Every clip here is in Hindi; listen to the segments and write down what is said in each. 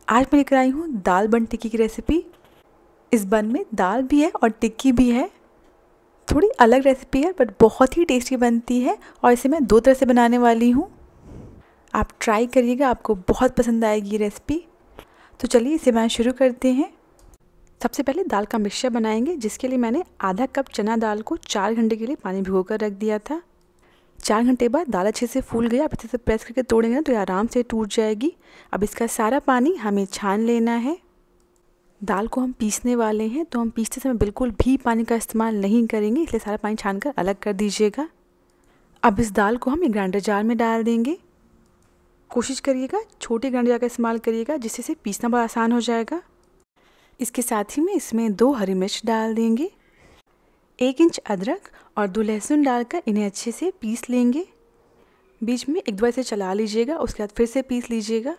आज मैं लेकर आई हूँ दाल बन टिक्की की रेसिपी। इस बन में दाल भी है और टिक्की भी है। थोड़ी अलग रेसिपी है बट बहुत ही टेस्टी बनती है और इसे मैं 2 तरह से बनाने वाली हूँ। आप ट्राई करिएगा, आपको बहुत पसंद आएगी ये रेसिपी। तो चलिए इसे बनाना शुरू करते हैं। सबसे पहले दाल का मिक्सचर बनाएंगे, जिसके लिए मैंने आधा कप चना दाल को 4 घंटे के लिए पानी भिगो कर रख दिया था। 4 घंटे बाद दाल अच्छे से फूल गई। आप अच्छे से प्रेस करके तोड़ेंगे ना तो ये आराम से टूट जाएगी। अब इसका सारा पानी हमें छान लेना है। दाल को हम पीसने वाले हैं, तो हम पीसते समय बिल्कुल भी पानी का इस्तेमाल नहीं करेंगे, इसलिए सारा पानी छान कर अलग कर दीजिएगा। अब इस दाल को हम एक ग्राइंडर जार में डाल देंगे। कोशिश करिएगा छोटे ग्राइंडर जार का इस्तेमाल करिएगा, जिससे इसे पीसना बहुत आसान हो जाएगा। इसके साथ ही में इसमें 2 हरी मिर्च डाल देंगे, 1 इंच अदरक और 2 लहसुन डालकर इन्हें अच्छे से पीस लेंगे। बीच में एक दो बार इसे चला लीजिएगा, उसके बाद फिर से पीस लीजिएगा।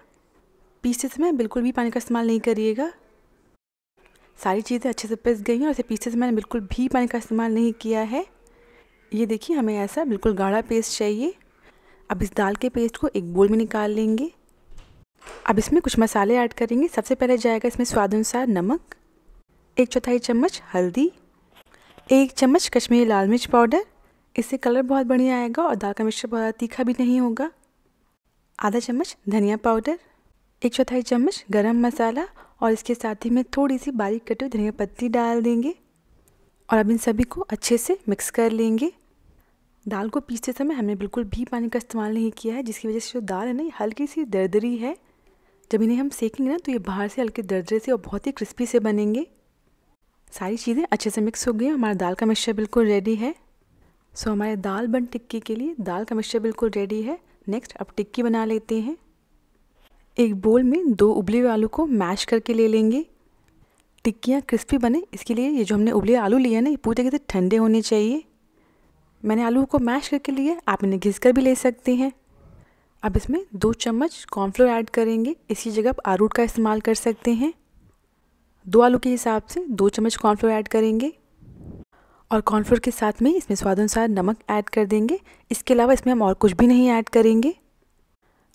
पीसते समय बिल्कुल भी पानी का इस्तेमाल नहीं करिएगा। सारी चीज़ें अच्छे से पिस गई हैं और इसे पीसते समय मैंने बिल्कुल भी पानी का इस्तेमाल नहीं किया है। ये देखिए, हमें ऐसा बिल्कुल गाढ़ा पेस्ट चाहिए। अब इस दाल के पेस्ट को एक बोल में निकाल लेंगे। अब इसमें कुछ मसाले ऐड करेंगे। सबसे पहले जाएगा इसमें स्वाद अनुसार नमक, 1/4 चम्मच हल्दी, 1 चम्मच कश्मीरी लाल मिर्च पाउडर। इससे कलर बहुत बढ़िया आएगा और दाल का मिक्सचर बहुत तीखा भी नहीं होगा। आधा चम्मच धनिया पाउडर, 1/4 चम्मच गरम मसाला और इसके साथ ही में थोड़ी सी बारीक कटी हुई धनिया पत्ती डाल देंगे। और अब इन सभी को अच्छे से मिक्स कर लेंगे। दाल को पीसते समय हमने बिल्कुल भी पानी का इस्तेमाल नहीं किया है, जिसकी वजह से जो दाल है ना, ये हल्की सी दरदरी है। जब इन्हें हम सेकेंगे ना तो ये बाहर से हल्के दरदरे से और बहुत ही क्रिस्पी से बनेंगे। सारी चीज़ें अच्छे से मिक्स हो गई। हमारा दाल का मिक्सचर बिल्कुल रेडी है। सो हमारे दाल बन टिक्की के लिए दाल का मिक्सचर बिल्कुल रेडी है। नेक्स्ट अब टिक्की बना लेते हैं। एक बोल में 2 उबले हुए आलू को मैश करके ले लेंगे। टिक्कियाँ क्रिस्पी बने, इसके लिए ये जो हमने उबले आलू लिए हैं ना, ये पूरी तरीके से ठंडे होने चाहिए। मैंने आलू को मैश करके लिए, आप इन्हें घिस कर भी ले सकते हैं। अब इसमें 2 चम्मच कॉर्नफ्लोर ऐड करेंगे। इसकी जगह आप अरारोट का इस्तेमाल कर सकते हैं। 2 आलू के हिसाब से 2 चम्मच कॉर्नफ्लोर ऐड करेंगे और कॉर्नफ्लोर के साथ में इसमें स्वाद अनुसार नमक ऐड कर देंगे। इसके अलावा इसमें हम और कुछ भी नहीं ऐड करेंगे।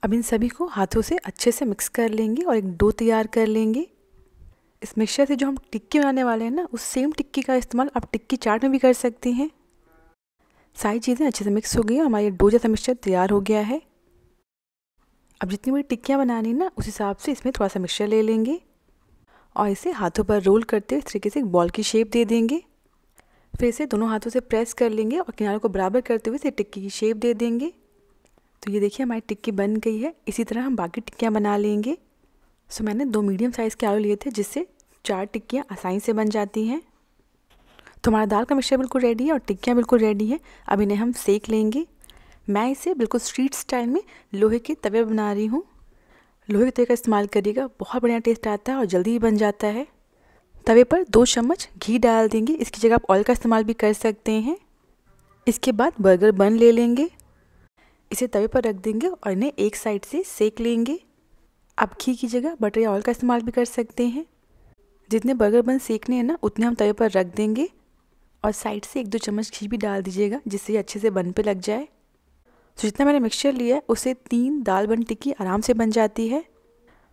अब इन सभी को हाथों से अच्छे से मिक्स कर लेंगे और एक डो तैयार कर लेंगे। इस मिक्सचर से जो हम टिक्की बनाने वाले हैं ना, उस सेम टिक्की का इस्तेमाल आप टिक्की चाट में भी कर सकते हैं। सारी चीज़ें अच्छे से मिक्स हो गई और हमारा डो जैसा मिक्सचर तैयार हो गया है। अब जितनी बड़ी टिक्कियाँ बनानी ना, उस हिसाब से इसमें थोड़ा सा मिक्सचर ले लेंगे और इसे हाथों पर रोल करते हुए इस तरीके से एक बॉल की शेप दे देंगे। फिर इसे दोनों हाथों से प्रेस कर लेंगे और किनारों को बराबर करते हुए इसे टिक्की की शेप दे देंगे। तो ये देखिए, हमारी टिक्की बन गई है। इसी तरह हम बाकी टिक्कियाँ बना लेंगे। सो मैंने 2 मीडियम साइज़ के आलू लिए थे, जिससे 4 टिक्कियाँ आसानी से बन जाती हैं। तो हमारा दाल का मिक्सचर बिल्कुल रेडी है और टिक्कियाँ बिल्कुल रेडी है। अब इन्हें हम सेक लेंगे। मैं इसे बिल्कुल स्ट्रीट स्टाइल में लोहे के तवे पर बना रही हूँ। लोहे के तवे का इस्तेमाल करिएगा, बहुत बढ़िया टेस्ट आता है और जल्दी ही बन जाता है। तवे पर 2 चम्मच घी डाल देंगे। इसकी जगह आप ऑयल का इस्तेमाल भी कर सकते हैं। इसके बाद बर्गर बन ले लेंगे, इसे तवे पर रख देंगे और इन्हें एक साइड से सेक लेंगे। आप घी की जगह बटर या ऑयल का इस्तेमाल भी कर सकते हैं। जितने बर्गर बन सेकने हैं ना, उतने हम तवे पर रख देंगे और साइड से 1-2 चम्मच घी भी डाल दीजिएगा, जिससे ये अच्छे से बन पे लग जाए। तो जितना मैंने मिक्सचर लिया है, उससे 3 दाल बन टिक्की आराम से बन जाती है।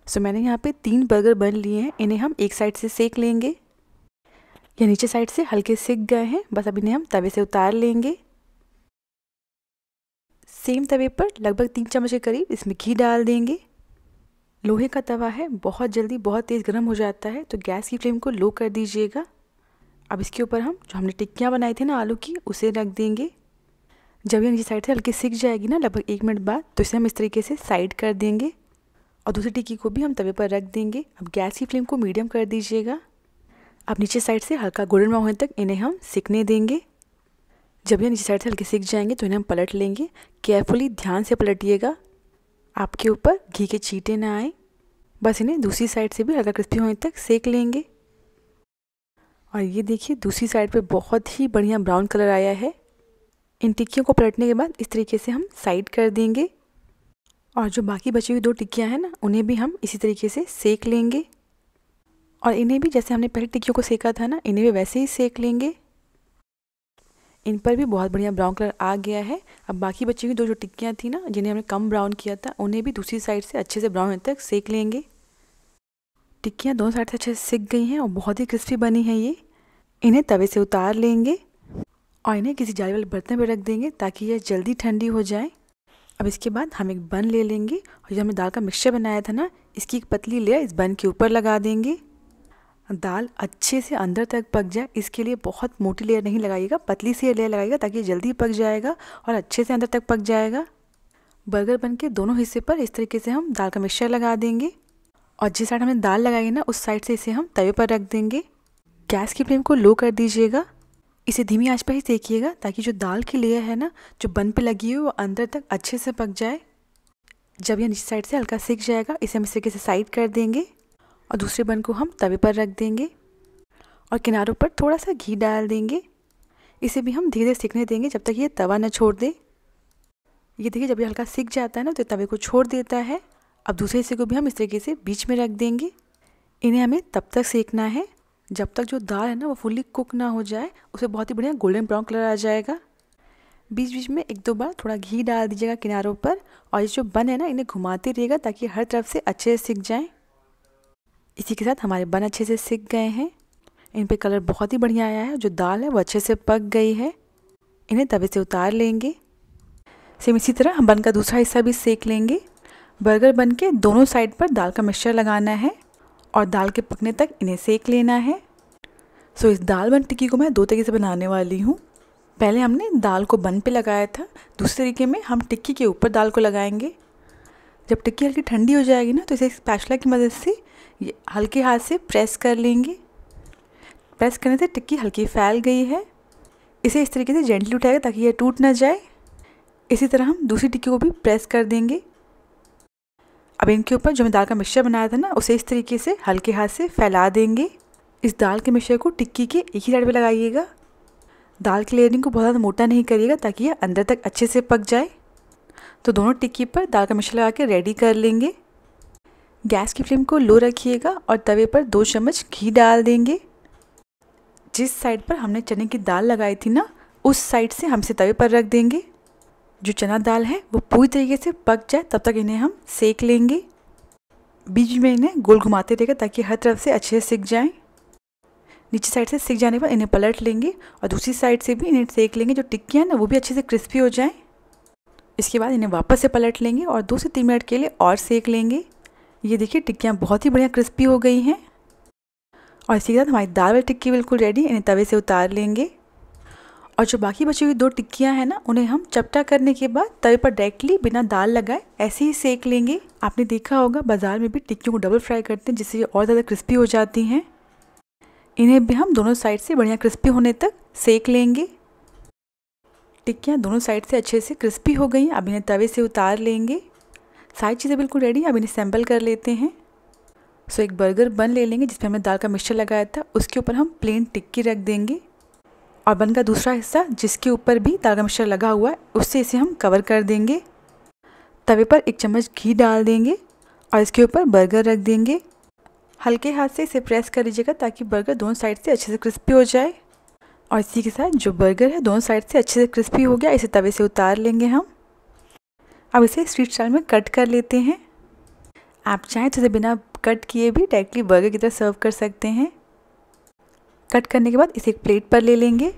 सो मैंने यहाँ पे 3 बर्गर बन लिए हैं। इन्हें हम एक साइड से सेक लेंगे। ये नीचे साइड से हल्के सिक गए हैं, बस अब इन्हें हम तवे से उतार लेंगे। सेम तवे पर लगभग 3 चम्मच के करीब इसमें घी डाल देंगे। लोहे का तवा है, बहुत जल्दी बहुत तेज़ गर्म हो जाता है, तो गैस की फ्लेम को लो कर दीजिएगा। अब इसके ऊपर हम जो हमने टिक्कियाँ बनाई थी ना आलू की, उसे रख देंगे। जब ये नीचे साइड से हल्की सिक जाएगी ना, लगभग 1 मिनट बाद, तो इसे हम इस तरीके से साइड कर देंगे और दूसरी टिक्की को भी हम तवे पर रख देंगे। अब गैस की फ्लेम को मीडियम कर दीजिएगा। अब नीचे साइड से हल्का गोल्डन ब्राउन होने तक इन्हें हम सिकने देंगे। जब ये नीचे साइड से हल्के सिक जाएंगे तो इन्हें हम पलट लेंगे। केयरफुली ध्यान से पलटिएगा, आपके ऊपर घी के छींटे ना आए। बस इन्हें दूसरी साइड से भी हल्का क्रिस्पी होने तक सेक लेंगे। और ये देखिए, दूसरी साइड पे बहुत ही बढ़िया ब्राउन कलर आया है। इन टिक्कियों को पलटने के बाद इस तरीके से हम साइड कर देंगे और जो बाकी बची हुई 2 टिक्कियाँ हैं ना, उन्हें भी हम इसी तरीके से सेक लेंगे। और इन्हें भी जैसे हमने पहले टिक्कियों को सेका था ना, इन्हें भी वैसे ही सेक लेंगे। इन पर भी बहुत बढ़िया ब्राउन कलर आ गया है। अब बाकी बची हुई 2 जो टिक्कियाँ थी ना, जिन्हें हमने कम ब्राउन किया था, उन्हें भी दूसरी साइड से अच्छे से ब्राउन होने तक सेक लेंगे। टिक्कियाँ दोनों साइड से अच्छे से सिक गई हैं और बहुत ही क्रिस्पी बनी है ये। इन्हें तवे से उतार लेंगे और इन्हें किसी जाली वाले बर्तन पर रख देंगे ताकि यह जल्दी ठंडी हो जाए। अब इसके बाद हम एक बन ले लेंगे और जो हमने दाल का मिक्सचर बनाया था ना, इसकी एक पतली लेयर इस बन के ऊपर लगा देंगे। दाल अच्छे से अंदर तक पक जाए इसके लिए बहुत मोटी लेयर नहीं लगाइएगा, पतली सी लेयर लगाइएगा ताकि ये जल्दी पक जाएगा और अच्छे से अंदर तक पक जाएगा। बर्गर बन के दोनों हिस्से पर इस तरीके से हम दाल का मिक्सचर लगा देंगे और जिस साइड हमने दाल लगाई ना, उस साइड से इसे हम तवे पर रख देंगे। गैस की फ्लेम को लो कर दीजिएगा, इसे धीमी आंच पर ही सेकिएगा ताकि जो दाल की लेयर है ना, जो बन पे लगी हुई वो अंदर तक अच्छे से पक जाए। जब यह नीचे साइड से हल्का सिक जाएगा, इसे हम इस तरीके से साइड कर देंगे और दूसरे बन को हम तवे पर रख देंगे और किनारों पर थोड़ा सा घी डाल देंगे। इसे भी हम धीरे धीरे सेकने देंगे जब तक ये तवा न छोड़ दे। ये देखिए, जब ये हल्का सिक जाता है ना, तो तवे को छोड़ देता है। अब दूसरे हिस्से को भी हम इस तरीके से बीच में रख देंगे। इन्हें हमें तब तक सेकना है जब तक जो दाल है ना वो फुल्ली कुक ना हो जाए, उसे बहुत ही बढ़िया गोल्डन ब्राउन कलर आ जाएगा। बीच बीच में एक दो बार थोड़ा घी डाल दीजिएगा किनारों पर और ये जो बन है ना, इन्हें घुमाते रहिएगा ताकि हर तरफ से अच्छे से सिक जाएँ। इसी के साथ हमारे बन अच्छे से सिक गए हैं, इन पे कलर बहुत ही बढ़िया आया है, जो दाल है वो अच्छे से पक गई है। इन्हें तवे से उतार लेंगे। सेम इसी तरह हम बन का दूसरा हिस्सा भी सेक लेंगे। बर्गर बन के दोनों साइड पर दाल का मिक्सचर लगाना है और दाल के पकने तक इन्हें सेक लेना है। सो इस दाल बन टिक्की को मैं दो तरीके से बनाने वाली हूँ। पहले हमने दाल को बन पे लगाया था, दूसरे तरीके में हम टिक्की के ऊपर दाल को लगाएंगे। जब टिक्की हल्की ठंडी हो जाएगी ना, तो इसे स्पैचुला की मदद से ये हल्के हाथ से प्रेस कर लेंगे। प्रेस करने से टिक्की हल्की फैल गई है। इसे इस तरीके से जेंटली उठाएगा ताकि यह टूट ना जाए। इसी तरह हम दूसरी टिक्की को भी प्रेस कर देंगे। अब इनके ऊपर जो हमने दाल का मिक्सचर बनाया था ना, उसे इस तरीके से हल्के हाथ से फैला देंगे। इस दाल के मिक्सचर को टिक्की के एक ही साइड पे लगाइएगा। दाल की लेयरिंग को बहुत ज़्यादा मोटा नहीं करिएगा ताकि यह अंदर तक अच्छे से पक जाए। तो दोनों टिक्की पर दाल का मिक्सचर लगा के रेडी कर लेंगे। गैस की फ्लेम को लो रखिएगा और तवे पर 2 चम्मच घी डाल देंगे। जिस साइड पर हमने चने की दाल लगाई थी ना, उस साइड से हम इसे तवे पर रख देंगे। जो चना दाल है वो पूरी तरीके से पक जाए तब तक इन्हें हम सेक लेंगे। बीच में इन्हें गोल घुमाते रहेगा ताकि हर तरफ से अच्छे से सिक जाएं। नीचे साइड से सिक जाने पर इन्हें पलट लेंगे और दूसरी साइड से भी इन्हें सेक लेंगे। जो टिक्कियाँ ना वो भी अच्छे से क्रिस्पी हो जाएं। इसके बाद इन्हें वापस से पलट लेंगे और 2 से 3 मिनट के लिए और सेक लेंगे। ये देखिए, टिक्कियाँ बहुत ही बढ़िया क्रिस्पी हो गई हैं। और इसी के साथ हमारी दाल वाली टिक्की बिल्कुल रेडी। इन्हें तवे से उतार लेंगे और जो बाकी बची हुई 2 टिक्कियाँ हैं ना, उन्हें हम चपटा करने के बाद तवे पर डायरेक्टली बिना दाल लगाए ऐसे ही सेक लेंगे। आपने देखा होगा बाज़ार में भी टिक्कियों को डबल फ्राई करते हैं, जिससे ये और ज़्यादा क्रिस्पी हो जाती हैं। इन्हें भी हम दोनों साइड से बढ़िया क्रिस्पी होने तक सेक लेंगे। टिक्कियाँ दोनों साइड से अच्छे से क्रिस्पी हो गई हैं। अब इन्हें तवे से उतार लेंगे। सारी चीज़ें बिल्कुल रेडी। अब इन्हें सैम्पल कर लेते हैं। सो एक बर्गर बन ले लेंगे जिसमें हमने दाल का मिक्सचर लगाया था, उसके ऊपर हम प्लेन टिक्की रख देंगे और बन का दूसरा हिस्सा जिसके ऊपर भी दाल का मिक्सचर लगा हुआ है, उससे इसे हम कवर कर देंगे। तवे पर 1 चम्मच घी डाल देंगे और इसके ऊपर बर्गर रख देंगे। हल्के हाथ से इसे प्रेस कर लीजिएगा ताकि बर्गर दोनों साइड से अच्छे से क्रिस्पी हो जाए। और इसी के साथ जो बर्गर है दोनों साइड से अच्छे से क्रिस्पी हो गया, इसे तवे से उतार लेंगे हम। अब इसे स्ट्रीट स्टाइल में कट कर लेते हैं। आप चाहें तो इसे बिना कट किए भी डायरेक्टली बर्गर की तरह सर्व कर सकते हैं। कट करने के बाद इसे एक प्लेट पर ले लेंगे।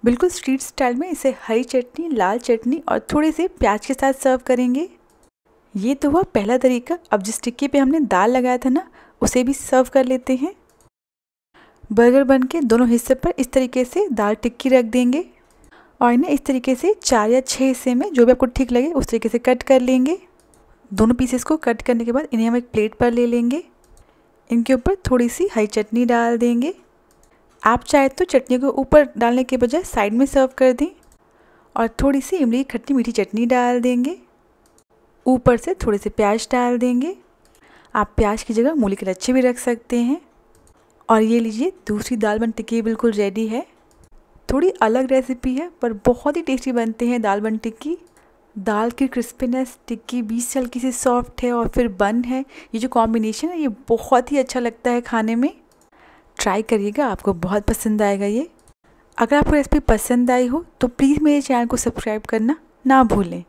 बिल्कुल स्ट्रीट स्टाइल में इसे हरी चटनी, लाल चटनी और थोड़े से प्याज के साथ सर्व करेंगे। ये तो हुआ पहला तरीका। अब जिस टिक्की पे हमने दाल लगाया था ना, उसे भी सर्व कर लेते हैं। बर्गर बन के दोनों हिस्से पर इस तरीके से दाल टिक्की रख देंगे और इन्हें इस तरीके से 4 या 6 हिस्से में जो भी आपको ठीक लगे उस तरीके से कट कर लेंगे। दोनों पीसेस को कट करने के बाद इन्हें हम एक प्लेट पर ले लेंगे। इनके ऊपर थोड़ी सी हरी चटनी डाल देंगे। आप चाहे तो चटनी को ऊपर डालने के बजाय साइड में सर्व कर दें और थोड़ी सी इमली की खट्टी मीठी चटनी डाल देंगे। ऊपर से थोड़े से प्याज डाल देंगे। आप प्याज की जगह मूली के लच्छे भी रख सकते हैं। और ये लीजिए, दूसरी दाल बन टिक्की बिल्कुल रेडी है। थोड़ी अलग रेसिपी है पर बहुत ही टेस्टी बनते हैं दाल बन टिक्की। दाल की क्रिस्पीनेस, टिक्की बीच से हल्की सी सॉफ्ट है और फिर बन है। ये जो कॉम्बिनेशन है ये बहुत ही अच्छा लगता है खाने में। ट्राई करिएगा, आपको बहुत पसंद आएगा ये। अगर आपको रेसिपी पसंद आई हो तो प्लीज़ मेरे चैनल को सब्सक्राइब करना ना भूलें।